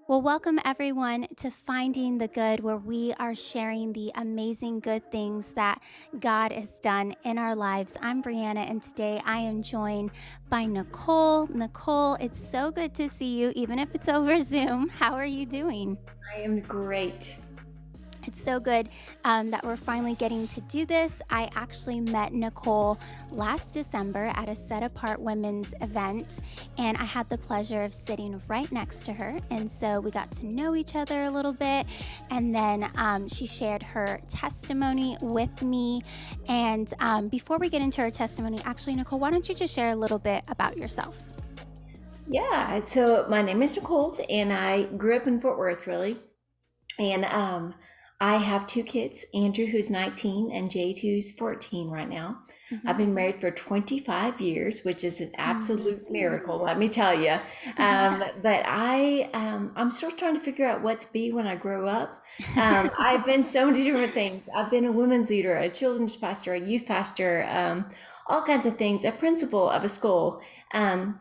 Well, welcome everyone to Finding the Good, where we are sharing the amazing good things that God has done in our lives. I'm Brianna, and today I am joined by Nicole. Nicole, it's so good to see you, even if it's over Zoom. How are you doing? I am great. It's so good that we're finally getting to do this. I actually met Nicole last December at a Set Apart Women's event, and I had the pleasure of sitting right next to her. And so we got to know each other a little bit. And then she shared her testimony with me. And before we get into her testimony, actually, Nicole, why don't you just share a little bit about yourself? Yeah, so my name is Nicole, and I grew up in Fort Worth, really. And I have two kids, Andrew, who's 19, and Jade, who's 14 right now. I've Hmm. been married for 25 years, which is an absolute Amazing. miracle, let me tell you. Yeah. But I'm still trying to figure out what to be when I grow up. I've been so many different things. I've been a women's leader, a children's pastor, a youth pastor, all kinds of things, a principal of a school. Um,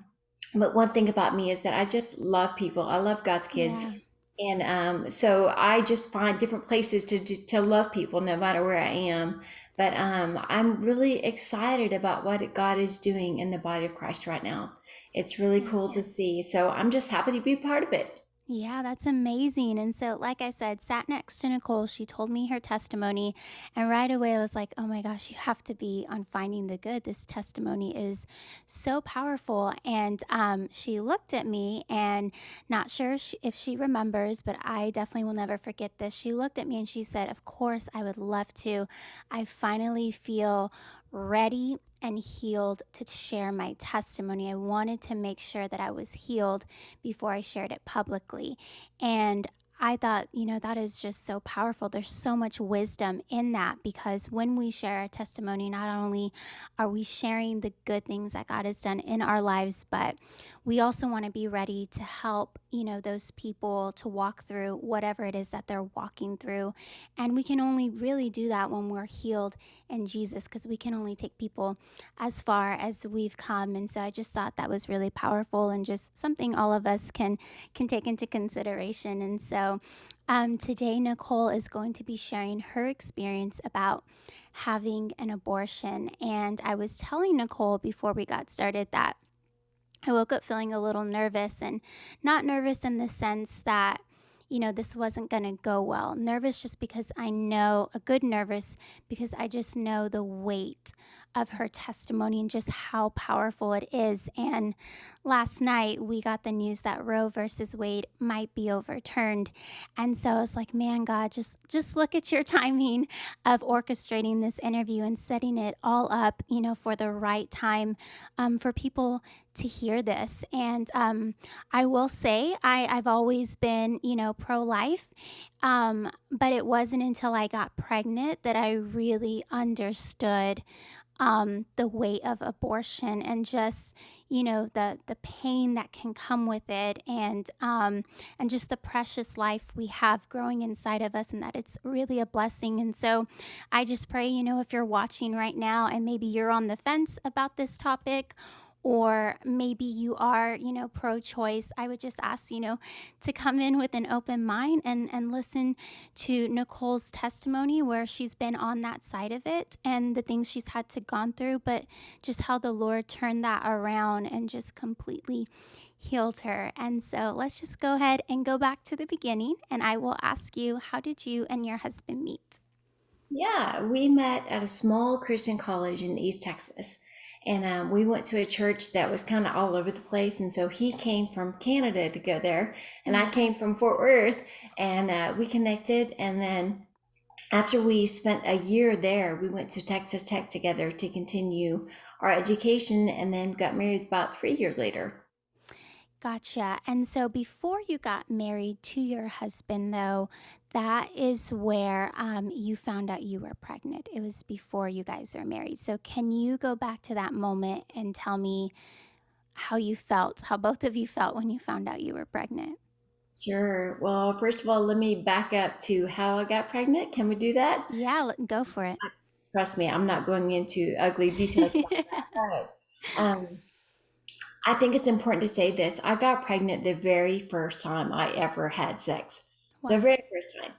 but one thing about me is that I just love people. I love God's kids. Yeah. And so I just find different places to love people no matter where I am. But I'm really excited about what God is doing in the body of Christ right now. It's really cool to Amen. see. So I'm just happy to be part of it. Yeah, that's amazing. And so, like I said, sat next to Nicole. She told me her testimony. And right away, I was like, oh my gosh, you have to be on Finding the Good. This testimony is so powerful. And she looked at me and not sure if she remembers, but I definitely will never forget this. She looked at me and she said, of course, I would love to. I finally feel ready and healed to share my testimony. I wanted to make sure that I was healed before I shared it publicly. And I thought, that is just so powerful. There's so much wisdom in that because when we share our testimony, not only are we sharing the good things that God has done in our lives, but we also want to be ready to help, those people to walk through whatever it is that they're walking through. And we can only really do that when we're healed in Jesus because we can only take people as far as we've come. And so I just thought that was really powerful and just something all of us can take into consideration. And so today Nicole is going to be sharing her experience about having an abortion. And I was telling Nicole before we got started that I woke up feeling a little nervous, and not nervous in the sense that, this wasn't going to go well. Nervous just because I know, a good nervous because I just know the weight of her testimony and just how powerful it is. And last night we got the news that Roe versus Wade might be overturned. And so I was like, man, God, just look at your timing of orchestrating this interview and setting it all up, for the right time for people to hear this. And I will say I've always been, pro-life, but it wasn't until I got pregnant that I really understood the weight of abortion and just the pain that can come with it, and just the precious life we have growing inside of us, and that it's really a blessing. And so I just pray, if you're watching right now and maybe you're on the fence about this topic, or maybe you are, pro-choice, I would just ask, to come in with an open mind and listen to Nicole's testimony where she's been on that side of it and the things she's had to gone through, but just how the Lord turned that around and just completely healed her. And so let's just go ahead and go back to the beginning, and I will ask you, how did you and your husband meet? Yeah, we met at a small Christian college in East Texas. And we went to a church that was kind of all over the place. And so he came from Canada to go there, and I Mm. came from Fort Worth, and we connected. And then after we spent a year there, we went to Texas Tech together to continue our education and then got married about 3 years later. Gotcha. And so before you got married to your husband, though, that is where you found out you were pregnant. It was before you guys were married. So can you go back to that moment and tell me how you felt, how both of you felt when you found out you were pregnant? Sure. Well, first of all, let me back up to how I got pregnant. Can we do that? Yeah, go for it. Trust me, I'm not going into ugly details about that. But, I think it's important to say this. I got pregnant the very first time I ever had sex, the Wow. very first time.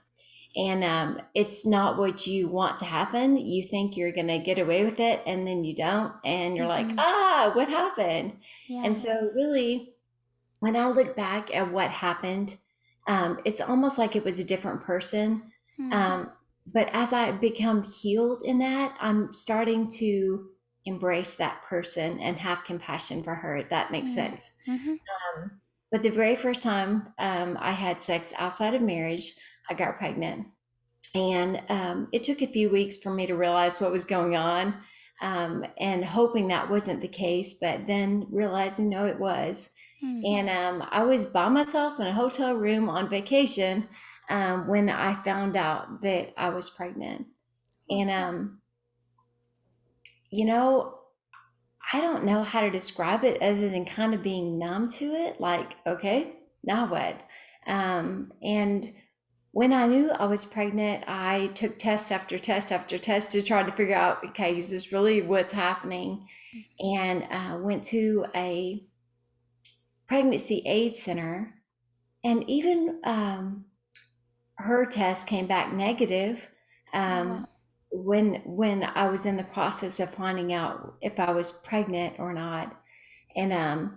And it's not what you want to happen. You think you're going to get away with it, and then you don't. And you're like, Mhm. ah, what happened? And Yeah. so, really, when I look back at what happened, it's almost like it was a different person. Mhm. Um, but as I become healed in that, I'm starting to embrace that person and have compassion for her, if that makes Mm. sense. Mhm. But the very first time I had sex outside of marriage, I got pregnant. And it took a few weeks for me to realize what was going on, and hoping that wasn't the case, but then realizing no, it was. Mm. And I was by myself in a hotel room on vacation when I found out that I was pregnant. And, Wow. you know, I don't know how to describe it other than kind of being numb to it. Like, okay, now what? And when I knew I was pregnant, I took test after test after test to try to figure out, okay, is this really what's happening? And went to a pregnancy aid center, and even her test came back negative Oh wow. when I was in the process of finding out if I was pregnant or not. And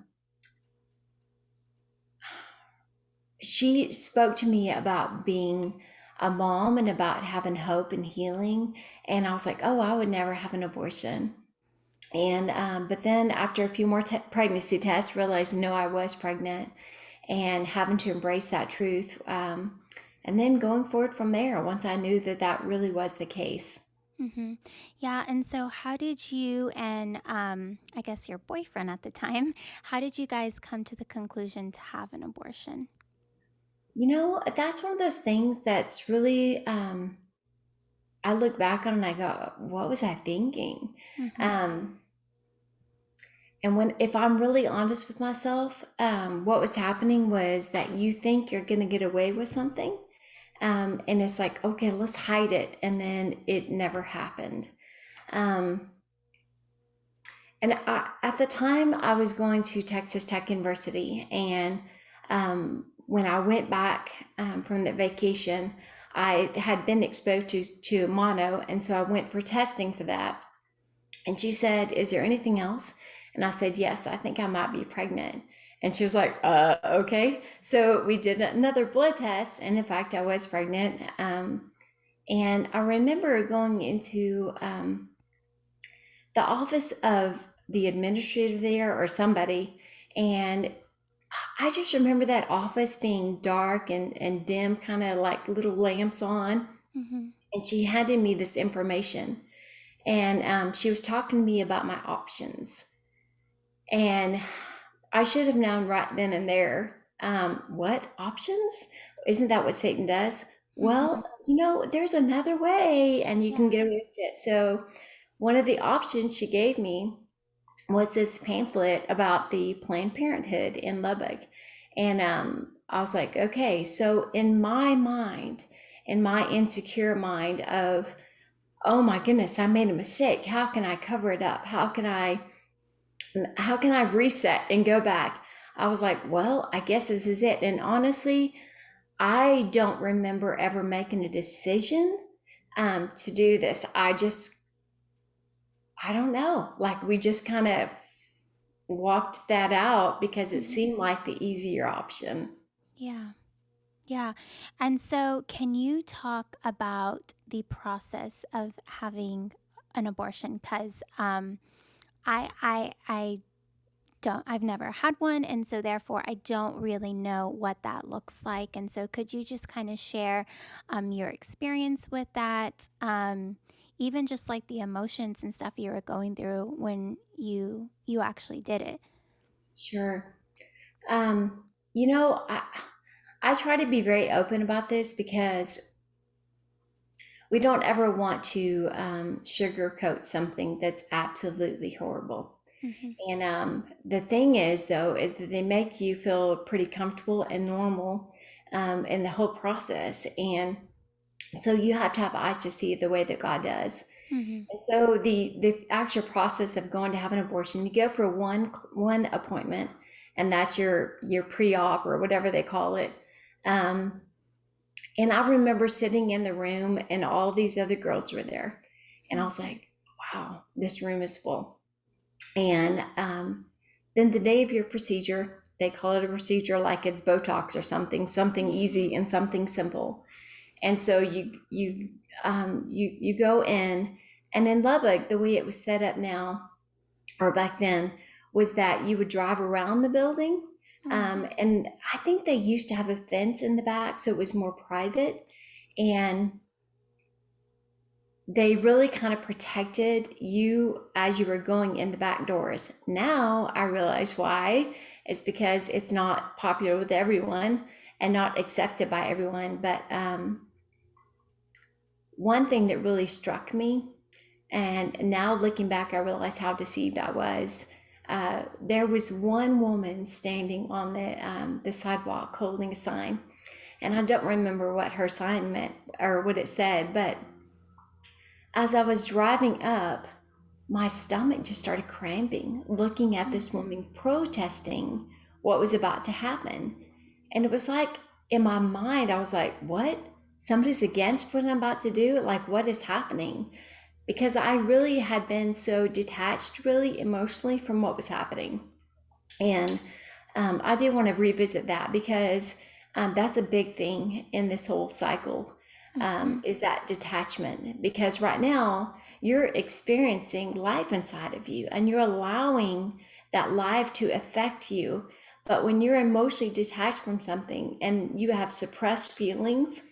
she spoke to me about being a mom and about having hope and healing. And I was like, oh, I would never have an abortion. And but then after a few more pregnancy tests, realized no, I was pregnant, and having to embrace that truth. And then going forward from there, once I knew that that really was the case. Mhm. Yeah, and so how did you and I guess your boyfriend at the time, how did you guys come to the conclusion to have an abortion? You know, that's one of those things that's really, I look back on and I go, what was I thinking? Mhm. Um, and when, if I'm really honest with myself, what was happening was that you think you're going to get away with something. And it's like, okay, let's hide it. And then it never happened. Um, and at the time, I was going to Texas Tech University. And when I went back from the vacation, I had been exposed to mono. And so I went for testing for that. And she said, is there anything else? And I said, yes, I think I might be pregnant. And she was like, okay. So we did another blood test. And in fact, I was pregnant. And I remember going into the office of the administrator there or somebody. And I just remember that office being dark and dim, kind of like little lamps on. Mhm. And she handed me this information. And she was talking to me about my options. And I should have known right then and there, what options? Isn't that what Satan does? Mhm. Well, there's another way and you can Yeah. get away with it. So, one of the options she gave me was this pamphlet about the Planned Parenthood in Lubbock. And I was like, okay, so in my mind, in my insecure mind of, oh my goodness, I made a mistake. How can I cover it up? How can I reset and go back? I was like, well, I guess this is it. And honestly, I don't remember ever making a decision to do this. I don't know. Like we just kind of walked that out because it Mhm. seemed like the easier option. Yeah. Yeah. And so can you talk about the process of having an abortion cuz I don't I've never had one, and so therefore I don't really know what that looks like. And so could you just kind of share your experience with that? Even just like the emotions and stuff you were going through when you actually did it. Sure. Um, you know, I try to be very open about this because we don't ever want to sugarcoat something that's absolutely horrible. Mhm. And the thing is, though, is that they make you feel pretty comfortable and normal in the whole process. And so you have to have eyes to see it the way that God does. Mm-hmm. And so the actual process of going to have an abortion, you go for one appointment, and that's your pre-op or whatever they call it. Um, and I remember sitting in the room, and all these other girls were there, and I was like, "Wow, this room is full." And then the day of your procedure, they call it a procedure like it's Botox or something, something easy and something simple. And so you go in, and in Lubbock, the way it was set up now or back then was that you would drive around the building. Mm-hmm. And I think they used to have a fence in the back, so it was more private. And they really kind of protected you as you were going in the back doors. Now I realize why. It's because it's not popular with everyone and not accepted by everyone. But one thing that really struck me, and now looking back, I realize how deceived I was. There was one woman standing on the sidewalk holding a sign, and I don't remember what her sign meant or what it said, but as I was driving up, my stomach just started cramping looking at this woman protesting what was about to happen. And it was like in my mind, I was like, what? Somebody's against what I'm about to do? Like, what is happening? Because I really had been so detached, really emotionally, from what was happening. And I do want to revisit that because that's a big thing in this whole cycle, Mm-hmm. is that detachment. Because right now you're experiencing life inside of you and you're allowing that life to affect you. But when you're emotionally detached from something and you have suppressed feelings,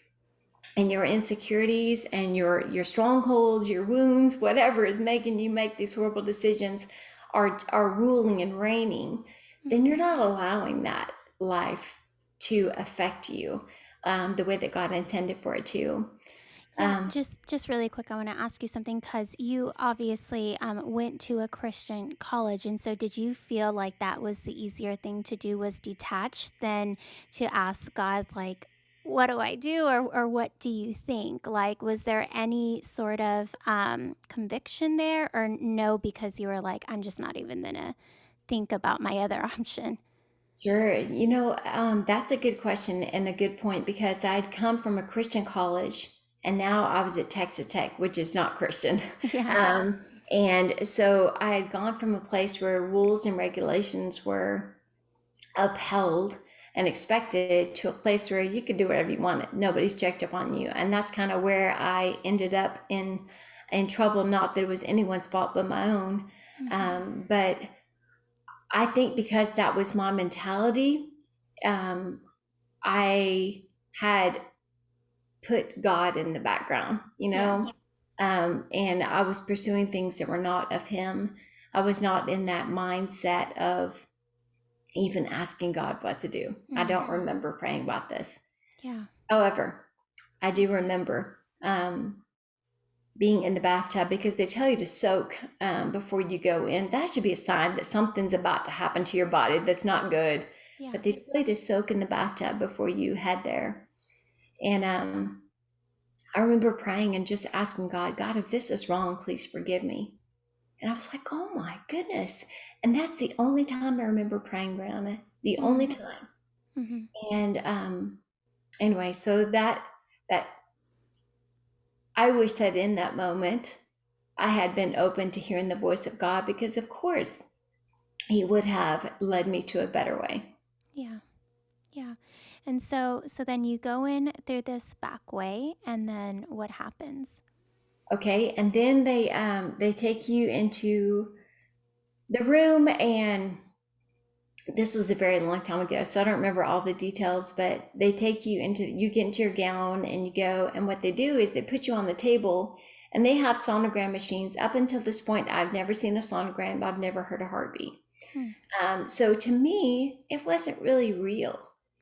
and your insecurities and your strongholds, your wounds, whatever is making you make these horrible decisions are ruling and reigning, then you're Mm-hmm. not allowing that life to affect you the way that God intended for it to. Yeah, Um, just really quick, I want to ask you something because you obviously went to a Christian college, and so did you feel like that was the easier thing to do, was detach than to ask God, like, what do I do, or what do you think? Like, was there any sort of conviction there, or no, because you were like, I'm just not even gonna think about my other option? Sure. That's a good question and a good point because I'd come from a Christian college and now I was at Texas Tech, which is not Christian. Yeah. And so I had gone from a place where rules and regulations were upheld and expected to a place where you could do whatever you wanted. Nobody's checked up on you. And that's kind of where I ended up in trouble. Not that it was anyone's fault but my own. Mm-hmm. But I think because that was my mentality, um, I had put God in the background, Yeah. and I was pursuing things that were not of Him. I was not in that mindset of even asking God what to do. I don't Mm-hmm. remember praying about this. Yeah. However, I do remember being in the bathtub because they tell you to soak before you go in. That should be a sign that something's about to happen to your body that's not good. Yeah. But they tell you to soak in the bathtub before you head there. And I remember praying and just asking God, God, if this is wrong, please forgive me. And I was like, oh my goodness. And that's the only time I remember praying, Brianna. The only Mm-hmm. time. Mm-hmm. And anyway, so that I wish that in that moment I had been open to hearing the voice of God because of course He would have led me to a better way. Yeah. Yeah. And so then you go in through this back way, and then what happens? Okay, and then they take you into the room, and this was a very long time ago, so I don't remember all the details, but they take you into, you get into your gown and you go, and what they do is they put you on the table and they have sonogram machines. Up until this point, I've never seen a sonogram, I've never heard a heartbeat. Hmm. So to me, it wasn't really real.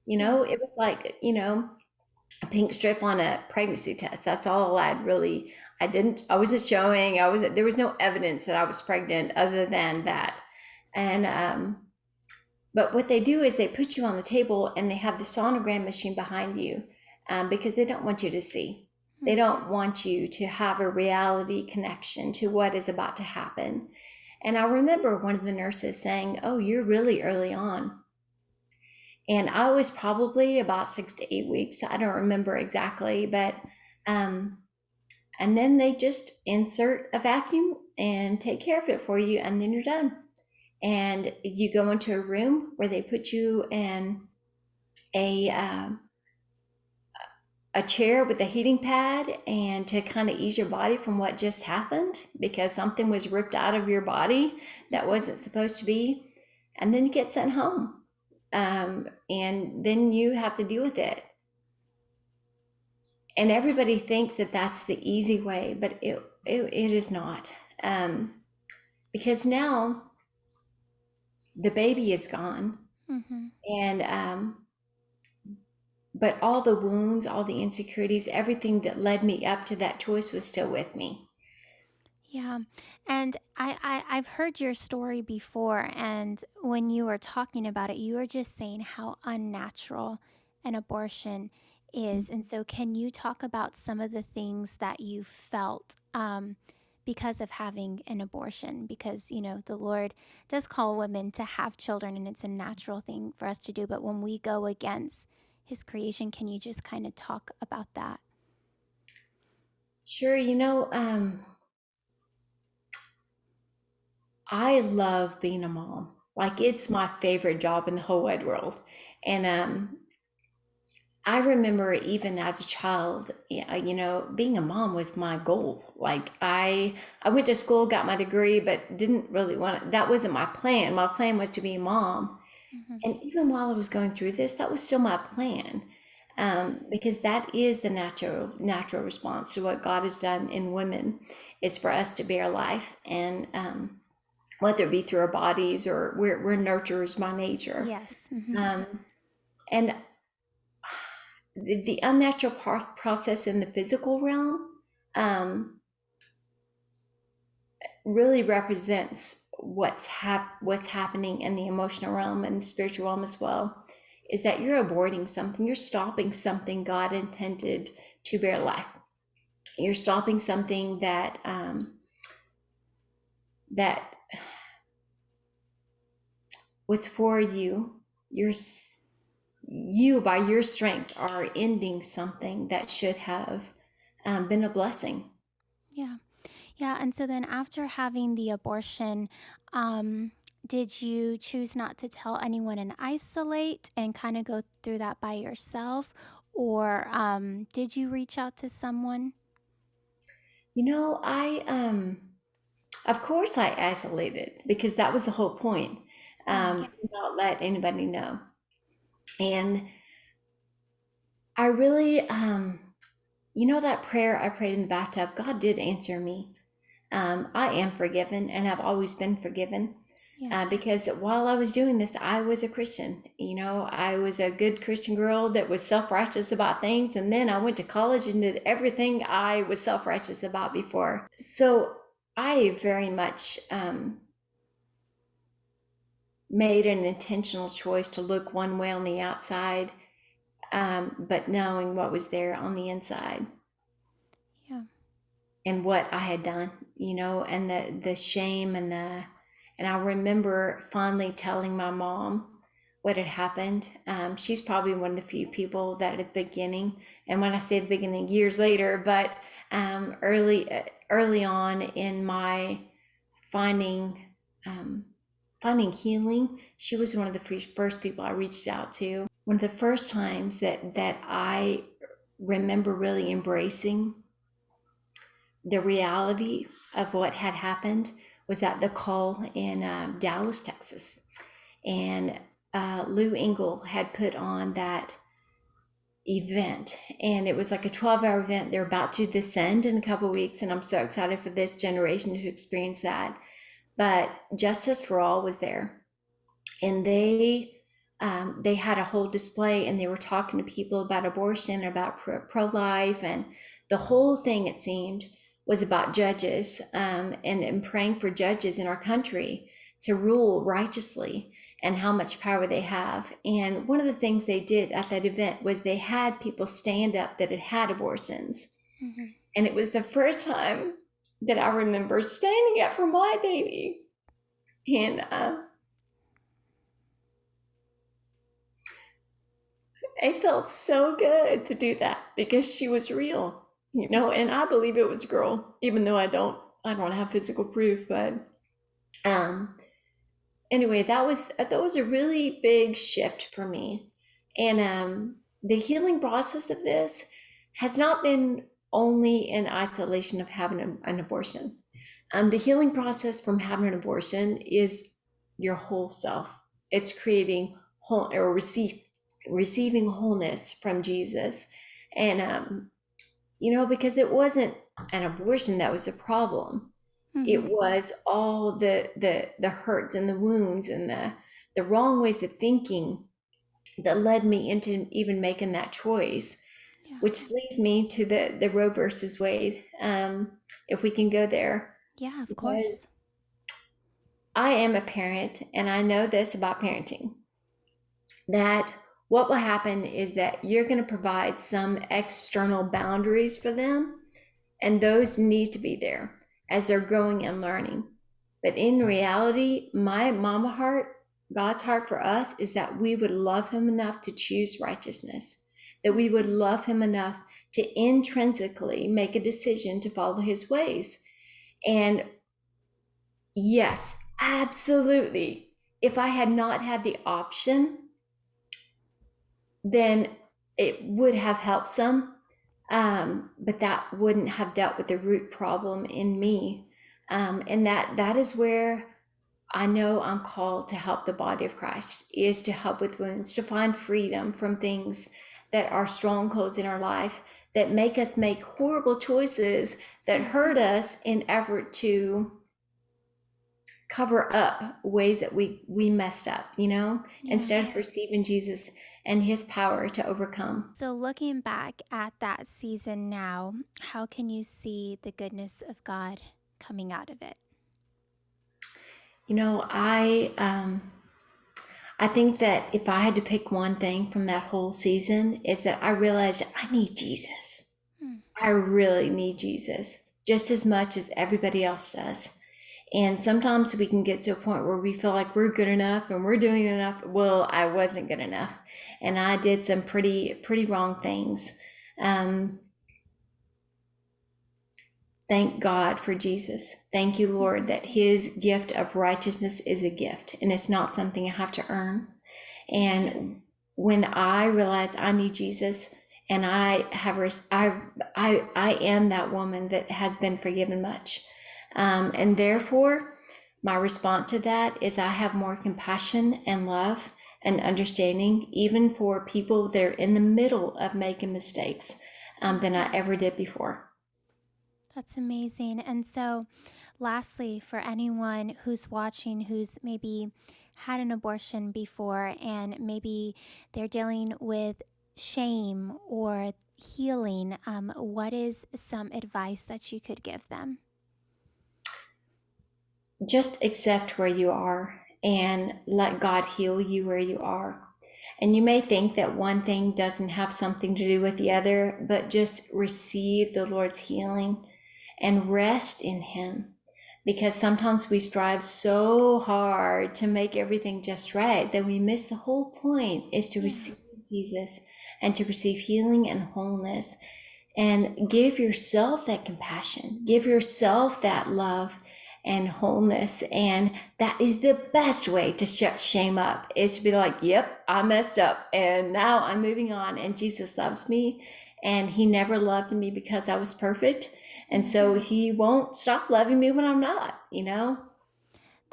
Yeah. It was like, a pink strip on a pregnancy test. That's all I wasn't showing, there was no evidence that I was pregnant other than that. And, but what they do is they put you on the table and they have the sonogram machine behind you because they don't want you to see. They Mm. don't want you to have a reality connection to what is about to happen. And I remember one of the nurses saying, "Oh, you're really early on." And I was probably about 6 to 8 weeks. I don't remember exactly, but um, and then they just insert a vacuum and take care of it for you, and then you're done. And you go into a room where they put you in a um, a chair with a heating pad and to kind of ease your body from what just happened because something was ripped out of your body that wasn't supposed to be. And then you get sent home. And then you have to deal with it. And everybody thinks that that's the easy way, but it is not. Because now the baby is gone. Mm-hmm. And but all the wounds, all the insecurities, everything that led me up to that choice was still with me. Yeah. And I've heard your story before, and when you were talking about it, you were just saying how unnatural an abortion is. And so can you talk about some of the things that you felt because of having an abortion? Because, the Lord does call women to have children, and it's a natural thing for us to do. But when we go against his creation, can you just kind of talk about that? Sure, I love being a mom. Like it's my favorite job in the whole wide world. And I remember even as a child, yeah, being a mom was my goal. Like I went to school, got my degree, but didn't really that wasn't my plan. My plan was to be a mom. Hmm. And even while I was going through this, that was still my plan. Because that is the natural response to what God has done in women is for us to bear life and whether it be through our bodies or we're nurturers by nature. Yes. Hmm. Um, and the unnatural process in the physical realm um, really represents what's happening in the emotional realm and the spiritual realm as well. Is that you're aborting something, you're stopping something God intended to bear life. You're stopping something that was for you. You by your strength are ending something that should have been a blessing. Yeah. Yeah. And so then after having the abortion, um, did you choose not to tell anyone and isolate and kind of go through that by yourself? Or did you reach out to someone? I of course I isolated because that was the whole point, Yeah. to not let anybody know. And I really, that prayer I prayed in the bathtub, God did answer me. I am forgiven and I've always been forgiven. Yeah. Because while I was doing this, I was a Christian. I was a good Christian girl that was self righteous about things. And then I went to college and did everything I was self righteous about before. So I very much made an intentional choice to look one way on the outside, but knowing what was there on the inside Yeah. and what I had done, and the shame and I remember fondly telling my mom what had happened. She's probably one of the few people that at the beginning, and when I say the beginning, years later, but early on in my finding um, finding healing, she was one of the first people I reached out to. One of the first times that I remember really embracing the reality of what had happened was at the call in Dallas, Texas. And Lou Engle had put on that event, and it was like a 12-hour event. They're about to descend in a couple of weeks, and I'm so excited for this generation to experience that. But Justice for All was there, and they had a whole display, and they were talking to people about abortion, about pro-life, and the whole thing, it seemed, was about judges, and praying for judges in our country to rule righteously and how much power they have. And one of the things they did at that event was they had people stand up that had had abortions, Hmm. And it was the first time that I remember standing up for my baby. And it felt so good to do that because she was real, and I believe it was a girl, even though I don't have physical proof, but um, anyway, that was a really big shift for me. And the healing process of this has not been only in isolation of having an abortion. The healing process from having an abortion is your whole self. It's creating whole or receiving wholeness from Jesus. And because it wasn't an abortion that was the problem. It Hmm. was all the hurts and the wounds and the wrong ways of thinking that led me into even making that choice, Yeah. which leads me to the Roe versus Wade. If we can go there, Yeah, of because course. I am a parent and I know this about parenting, that what will happen is that you're going to provide some external boundaries for them, and those need to be there as they're growing and learning. But in reality, my mama heart, God's heart for us, is that we would love him enough to choose righteousness, that we would love him enough to intrinsically make a decision to follow his ways. And yes, absolutely. If I had not had the option, then it would have helped some, but that wouldn't have dealt with the root problem in me. And that is where I know I'm called to help the body of Christ, is to help with wounds, to find freedom from things that are strongholds in our life that make us make horrible choices that hurt Hmm. us in effort to cover up ways that we messed up, Yeah. instead of receiving Jesus and his power to overcome. So, looking back at that season now, how can you see the goodness of God coming out of it? You know, I think that if I had to pick one thing from that whole season, is that I realized that I need Jesus. Hmm. I really need Jesus just as much as everybody else does. And sometimes we can get to a point where we feel like we're good enough and we're doing enough. Well, I wasn't good enough, and I did some pretty wrong things. Um, Thank God for Jesus. Thank you, Lord, Hmm. that his gift of righteousness is a gift and it's not something I have to earn. And when I realize I need Jesus, and I am that woman that has been forgiven much, and therefore my response to that is I have more compassion and love and understanding, even for people that are in the middle of making mistakes, Yeah. than I ever did before. That's amazing. And so, lastly, for anyone who's watching who's maybe had an abortion before and maybe they're dealing with shame or healing, what is some advice that you could give them? Just accept where you are and let God heal you where you are. And you may think that one thing doesn't have something to do with the other, but just receive the Lord's healing and rest in Him. Because sometimes we strive so hard to make everything just right that we miss the whole point, is to Yeah. receive Jesus and to receive healing and wholeness, and give yourself that compassion, give yourself that love and wholeness. And that is the best way to shut shame up, is to be like, yep, I messed up and now I'm moving on, and Jesus loves me, and he never loved me because I was perfect, and so Hmm. he won't stop loving me when I'm not.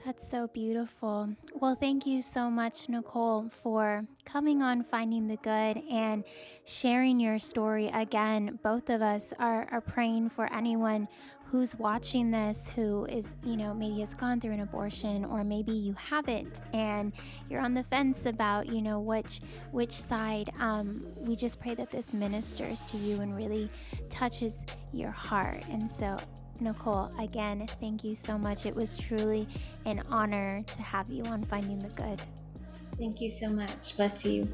That's so beautiful. Well, thank you so much, Nicole, for coming on Finding the Good and sharing your story. Again, both of us are praying for anyone who's watching this who is, maybe has gone through an abortion, or maybe you haven't and you're on the fence about, which side. We just pray that this ministers to you and really touches your heart. And so, Nicole, again, thank you so much. It was truly an honor to have you on Finding the Good. Thank you so much. Bless you.